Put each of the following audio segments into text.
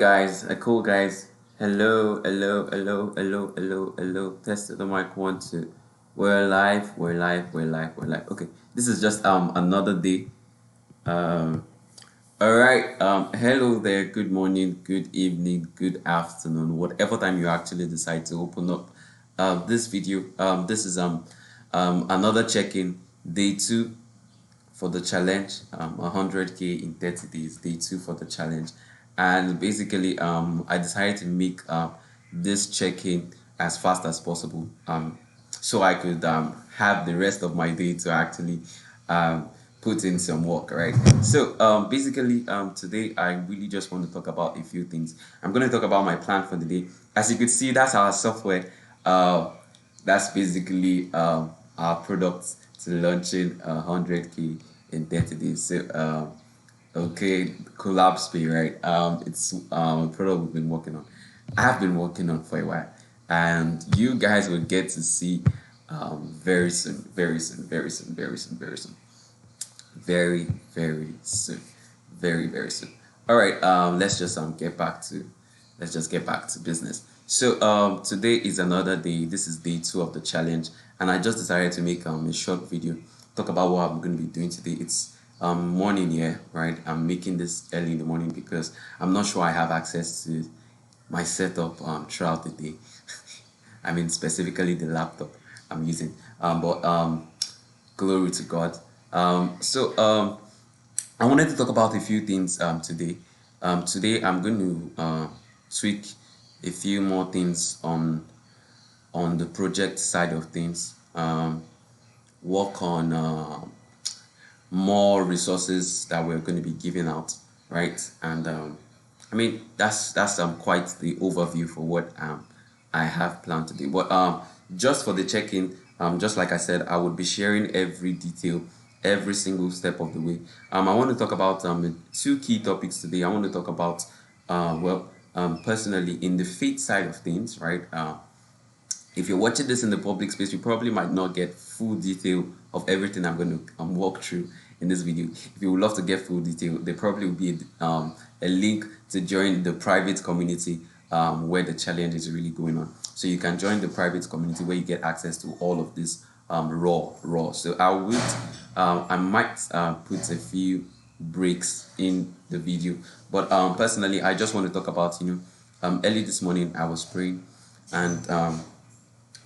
Guys, cool guys. Hello, hello, hello, hello, hello, hello. Test the mic one, two. We're live, we're live, we're live, we're live. Okay, this is just another day. Um all right. Hello there, good morning, good evening, good afternoon, whatever time you actually decide to open up this video. This is another check-in, day two for the challenge, 100K in 30 days, day two for the challenge. And basically, I decided to make this check-in as fast as possible, so I could have the rest of my day to actually put in some work, right? So basically, today I really just want to talk about a few things. I'm going to talk about my plan for the day. As you could see, that's our software. That's basically our product to launching 100K in 30 days. So, okay, Collapse Pay, right? It's a product we've been working on. I've been working on for a while, and you guys will get to see very soon, very soon, very soon, very soon, very soon, very, very soon, very, very soon. All right, let's just get back to business. So today is another day. This is day two of the challenge, and I just decided to make a short video, talk about what I'm going to be doing today. It's morning here, right? I'm making this early in the morning because I'm not sure I have access to my setup throughout the day. I mean, specifically the laptop I'm using. But glory to God. So I wanted to talk about a few things today. Today I'm going to tweak a few more things on the project side of things. Work on more resources that we're going to be giving out, right? And I mean that's quite the overview for what I have planned to do. But just for the check-in, just like I said, I would be sharing every detail, every single step of the way. I want to talk about two key topics today. I want to talk about personally in the faith side of things, right? If you're watching this in the public space, you probably might not get full detail of everything I'm going to walk through in this video. If you would love to get full detail, there probably will be a link to join the private community where the challenge is really going on. So you can join the private community where you get access to all of this raw. So I might put a few breaks in the video, but personally, I just want to talk about early this morning I was praying, and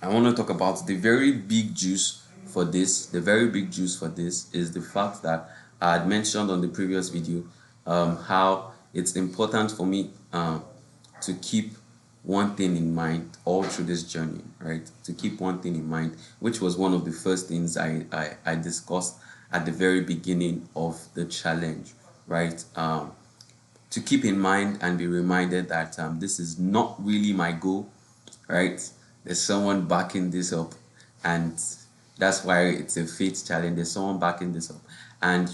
I want to talk about the very big juice for this. The very big juice for this is the fact that I had mentioned on the previous video how it's important for me to keep one thing in mind all through this journey, right? To keep one thing in mind, which was one of the first things I discussed at the very beginning of the challenge, right? To keep in mind and be reminded that this is not really my goal, right? There's someone backing this up, and that's why it's a faith challenge. There's someone backing this up, and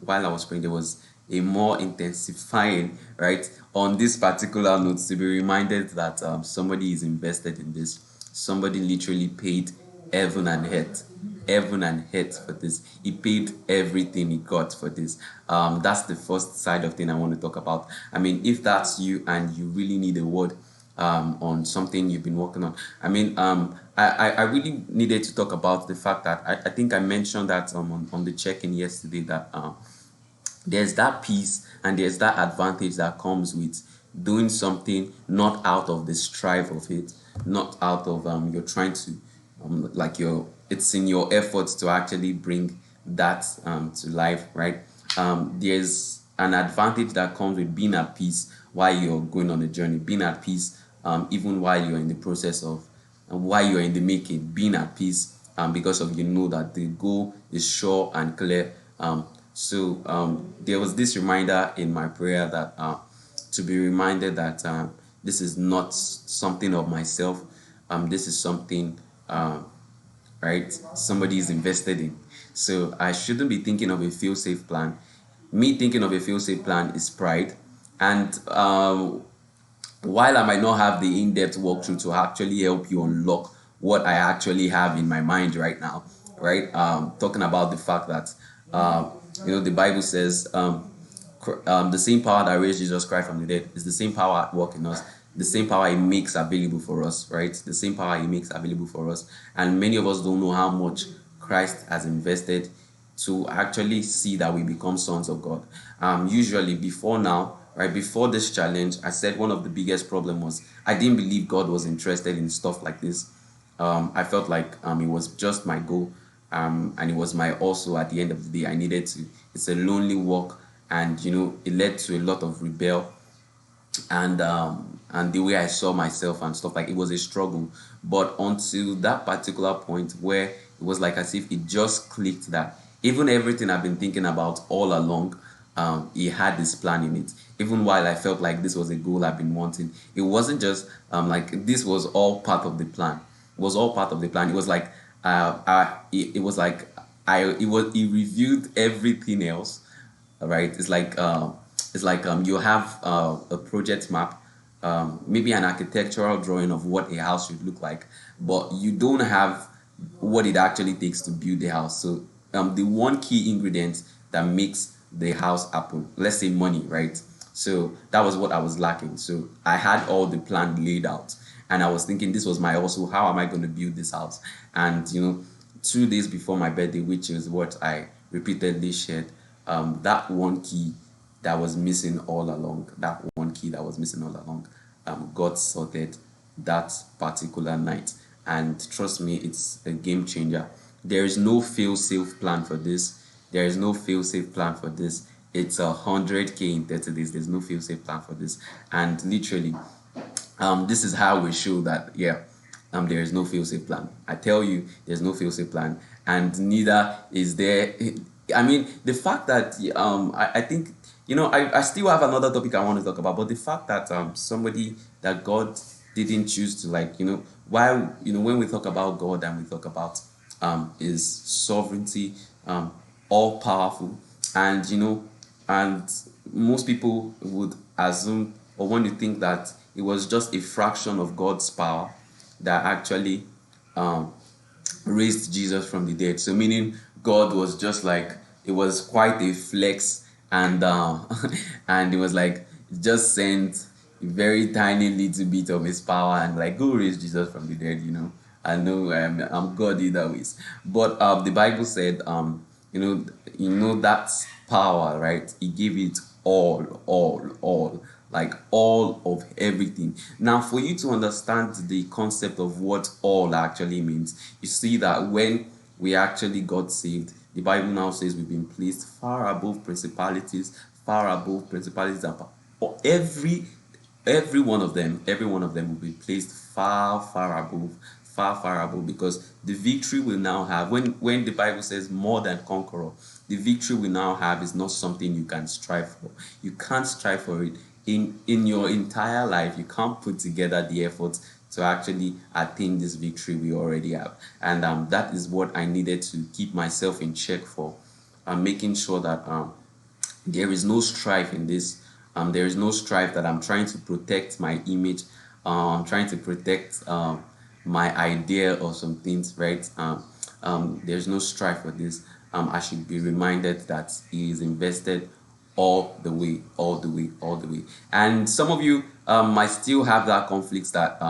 while I was praying, there was a more intensifying, right, on this particular note, to be reminded that somebody is invested in this. Somebody literally paid heaven and earth, heaven and earth for this. He paid everything he got for this. That's the first side of thing I want to talk about. I mean, if that's you and you really need a word on something you've been working on. I mean, I really needed to talk about the fact that I think I mentioned that on the check-in yesterday that there's that peace and there's that advantage that comes with doing something not out of the strive of it, not out of you're trying to like your it's in your efforts to actually bring that to life, right? There's an advantage that comes with being at peace while you're going on a journey, being at peace even while you're in the process of while you're in the making, being at peace because of that the goal is sure and clear. So there was this reminder in my prayer that to be reminded that this is not something of myself. This is something right somebody is invested in. So I shouldn't be thinking of a fail-safe plan. Me thinking of a fail-safe plan is pride, and while I might not have the in-depth walkthrough to actually help you unlock what I actually have in my mind right now, right? Talking about the fact that the Bible says The same power that raised Jesus Christ from the dead is the same power at work in us. The same power He makes available for us, right? The same power He makes available for us. And many of us don't know how much Christ has invested to actually see that we become sons of God. Usually, before now, right, before this challenge, I said one of the biggest problem was I didn't believe God was interested in stuff like this. I felt like it was just my goal, and it was my also at the end of the day I needed to. It's a lonely walk, and it led to a lot of rebel, and the way I saw myself and stuff, like it was a struggle. But until that particular point where it was like as if it just clicked that even everything I've been thinking about all along, he had this plan in it. Even while I felt like this was a goal I've been wanting, it wasn't just like this was all part of the plan. It was all part of the plan. It was like it was like he reviewed everything else, right? It's like you have a project map, maybe an architectural drawing of what a house should look like, but you don't have what it actually takes to build the house. So the one key ingredient that makes the house happen, let's say money, right? So that was what I was lacking. So I had all the plan laid out, and I was thinking this was my also how am I going to build this house? And 2 days before my birthday, which is what I repeatedly shared, that one key that was missing all along, God sorted that particular night. And trust me, it's a game changer. There is no fail safe plan for this. There is no fail safe plan for this. It's 100K in 30 days. There's no fail safe plan for this. And literally, this is how we show that, yeah, there is no fail safe plan. I tell you, there's no fail safe plan, and neither is there. I mean, the fact that I think I still have another topic I want to talk about, but the fact that somebody that God didn't choose to, like, why, when we talk about God and we talk about his sovereignty, all powerful, and and most people would assume or want to think that it was just a fraction of God's power that actually raised Jesus from the dead. So meaning God was just like, it was quite a flex, and and it was like just sent a very tiny little bit of his power and like go raise Jesus from the dead. I know I'm God either ways, but the Bible said that's power, right? He gave it all, like all of everything. Now, for you to understand the concept of what all actually means, you see that when we actually got saved, the Bible now says we've been placed far above principalities, and or every one of them will be placed far above, because the victory we now have, when the Bible says more than conqueror, the victory we now have is not something you can strive for. You can't strive for it in your entire life. You can't put together the effort to actually attain this victory we already have. And that is what I needed to keep myself in check for. Making sure that there is no strife in this. There is no strife that I'm trying to protect my image. I'm trying to protect my idea or some things, right? There's no strife for this. I should be reminded that he is invested all the way, all the way, all the way. And some of you might still have that conflict that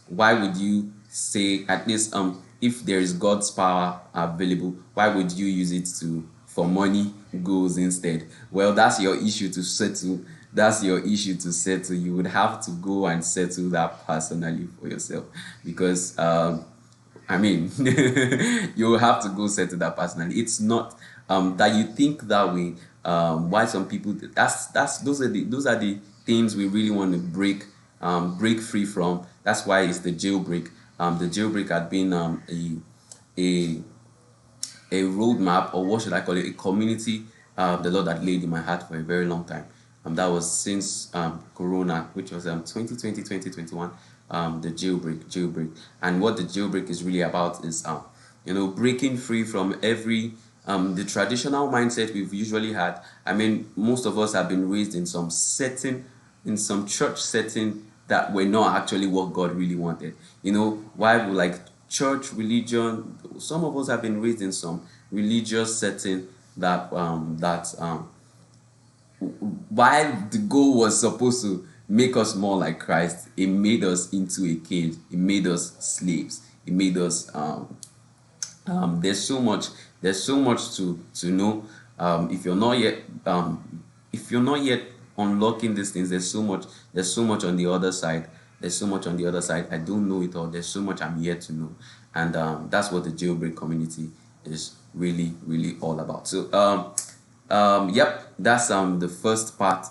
why would you say, at least if there is God's power available, why would you use it for money goals instead? Well, that's your issue to settle. You would have to go and settle that personally for yourself, because I mean, you have to go settle that personally. It's not that you think that way. Why some people, those are the things we really want to break free from. That's why it's the jailbreak. The jailbreak had been a a roadmap, or what should I call it, a community the Lord had laid in my heart for a very long time. That was since Corona, which was 2020, 2021, the jailbreak. And what the jailbreak is really about is, breaking free from every the traditional mindset we've usually had. I mean, most of us have been raised in some church setting that were not actually what God really wanted. Why we like church religion. Some of us have been raised in some religious setting that while the goal was supposed to make us more like Christ, it made us into a cage. It made us slaves. It made us there's so much to know. If you're not yet if you're not yet unlocking these things, there's so much on the other side. There's so much on the other side. I don't know it all. There's so much I'm yet to know. And that's what the jailbreak community is really all about. So yep, that's the first part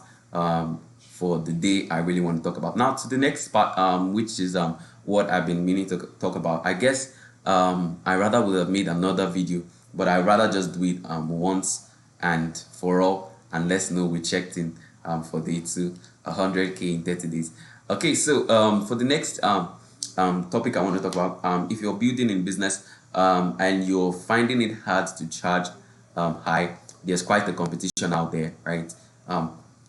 for the day I really want to talk about. Now to the next part, which is what I've been meaning to talk about. I guess I rather would have made another video, but I rather just do it once and for all, and let's know we checked in for day 2, 100K in 30 days. Okay, so for the next topic I want to talk about, if you're building in business and you're finding it hard to charge high, there's quite a competition out there, right?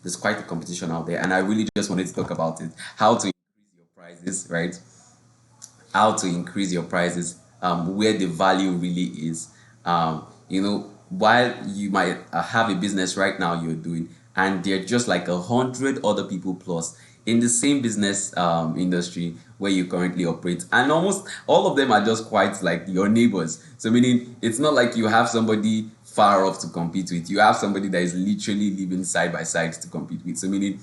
There's quite a competition out there, and I really just wanted to talk about it. How to increase your prices, right? How to increase your prices, where the value really is. While you might have a business right now you're doing, and there are just like 100 other people plus in the same business industry where you currently operate, and almost all of them are just quite like your neighbors. So meaning it's not like you have somebody far off to compete with. You have somebody that is literally living side by side to compete with. So meaning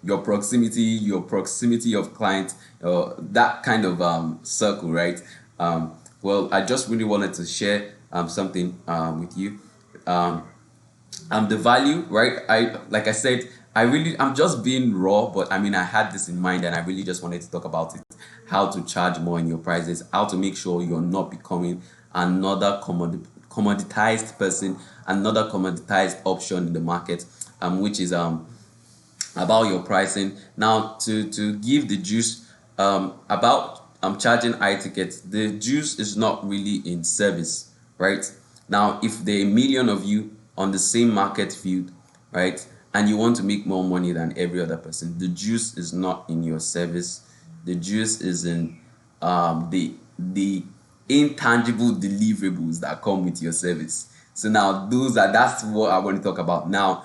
your proximity of clients, that kind of circle, right? Well, I just really wanted to share something with you. The value, right? Like I said, I'm just being raw, but I mean, I had this in mind, and I really just wanted to talk about it. How to charge more in your prices, how to make sure you're not becoming another commoditized person, another commoditized option in the market, which is about your pricing. Now, to give the juice about charging high tickets, the juice is not really in service, right? Now, if there are a million of you on the same market field, right, and you want to make more money than every other person, the juice is not in your service. The juice is in the intangible deliverables that come with your service. So now that's what I want to talk about. Now,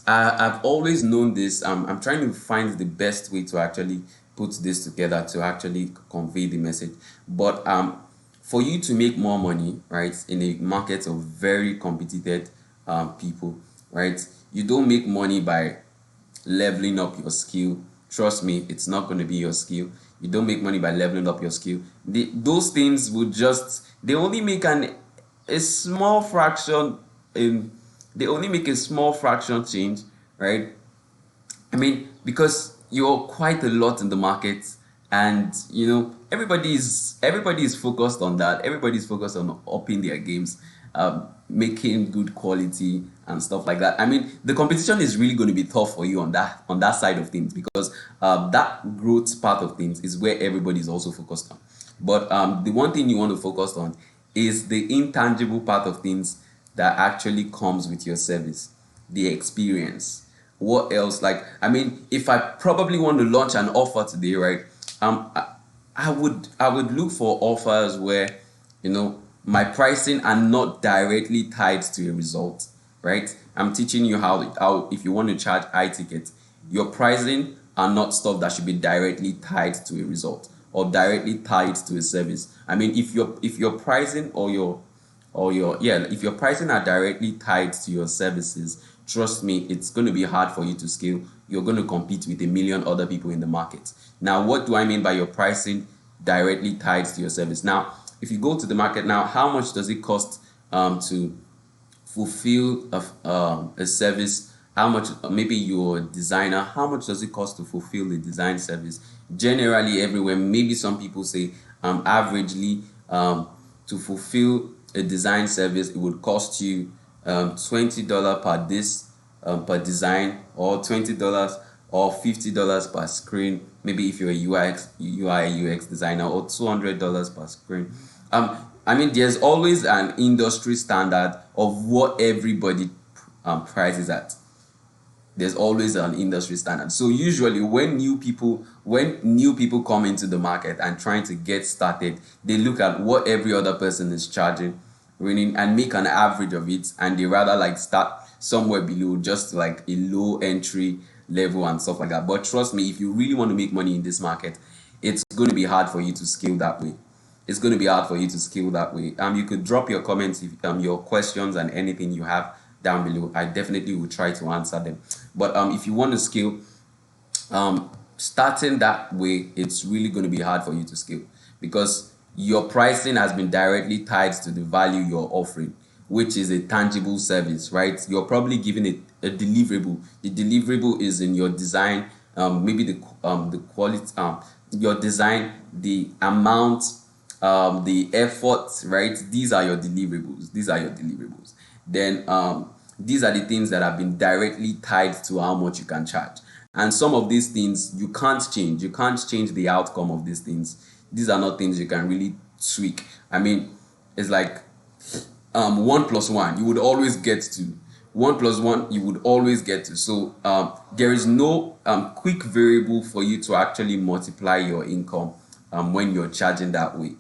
I've always known this. I'm trying to find the best way to actually put this together to actually convey the message. But for you to make more money, right, in a market of very competitive people, right, you don't make money by leveling up your skill. Trust me, it's not going to be your skill. You don't make money by leveling up your skill. Those things would they only make a small fraction in they only make a small fraction change, right? I mean, because you're quite a lot in the market, and everybody is focused on that. Everybody's focused on upping their games, making good quality and stuff like that. I mean, the competition is really going to be tough for you on that side of things, because that growth part of things is where everybody is also focused on. But the one thing you want to focus on is the intangible part of things that actually comes with your service, the experience. What else? Like, I mean, if I probably want to launch an offer today, right? I would look for offers where my pricing are not directly tied to a result, right? I'm teaching you how if you want to charge high tickets, your pricing are not stuff that should be directly tied to a result or directly tied to a service. I mean, if your pricing if your pricing are directly tied to your services, trust me, it's going to be hard for you to scale. You're going to compete with a million other people in the market. Now, what do I mean by your pricing directly tied to your service? Now, if you go to the market now, how much does it cost to fulfill a service? How much, maybe you're a designer, how much does it cost to fulfill a design service? Generally, everywhere, maybe some people say averagely to fulfill a design service, it would cost you $20 per this per design, or $20 or $50 per screen, maybe if you're a UI UX designer, or $200 per screen. I mean, there's always an industry standard of what everybody prices at. There's always an industry standard. So usually when new people come into the market and trying to get started, they look at what every other person is charging, and make an average of it, and they rather like somewhere below, just like a low entry level and stuff like that. But trust me, if you really want to make money in this market, it's going to be hard for you to scale that way. It's going to be hard for you to scale that way. You could drop your comments, if, your questions and anything you have down below. I definitely will try to answer them. But if you want to scale, starting that way, it's really going to be hard for you to scale, because your pricing has been directly tied to the value you're offering, which is a tangible service, right? You're probably giving it a deliverable. The deliverable is in your design, maybe the quality, your design, the amount, the effort, right? These are your deliverables. These are your deliverables. Then these are the things that have been directly tied to how much you can charge. And some of these things you can't change. You can't change the outcome of these things. These are not things you can really tweak. I mean, it's like 1+1, you would always get to 1+1, you would always get to. So there is no quick variable for you to actually multiply your income when you're charging that way.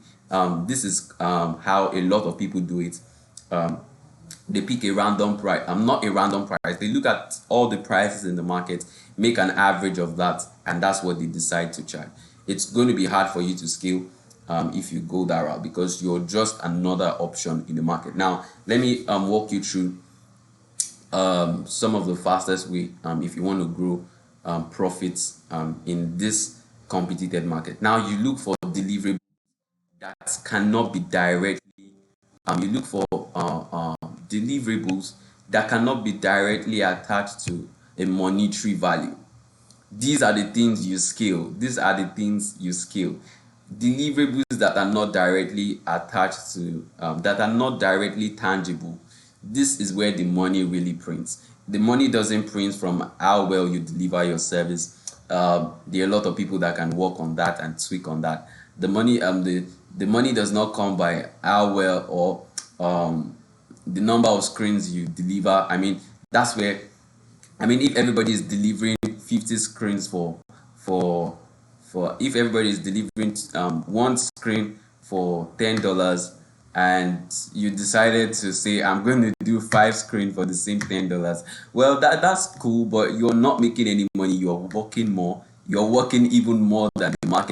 This is how a lot of people do it. They pick a random price, not a random price. They look at all the prices in the market, make an average of that, and that's what they decide to charge. It's going to be hard for you to scale if you go that route, because you're just another option in the market. Now, let me walk you through some of the fastest way if you want to grow profits in this competitive market. Now, you look for delivery that cannot be directly, you look for deliverables that cannot be directly attached to a monetary value. These are the things you scale. These are the things you scale. Deliverables that are not directly attached to, that are not directly tangible. This is where the money really prints. The money doesn't print from how well you deliver your service. There are a lot of people that can work on that and tweak on that. The money, the money does not come by how well or the number of screens you deliver. I mean, that's where, I mean, if everybody is delivering 50 screens for if everybody is delivering one screen for $10, and you decided to say, I'm going to do 5 screens for the same $10, well, that's cool, but you're not making any money. You're working more. You're working even more than the market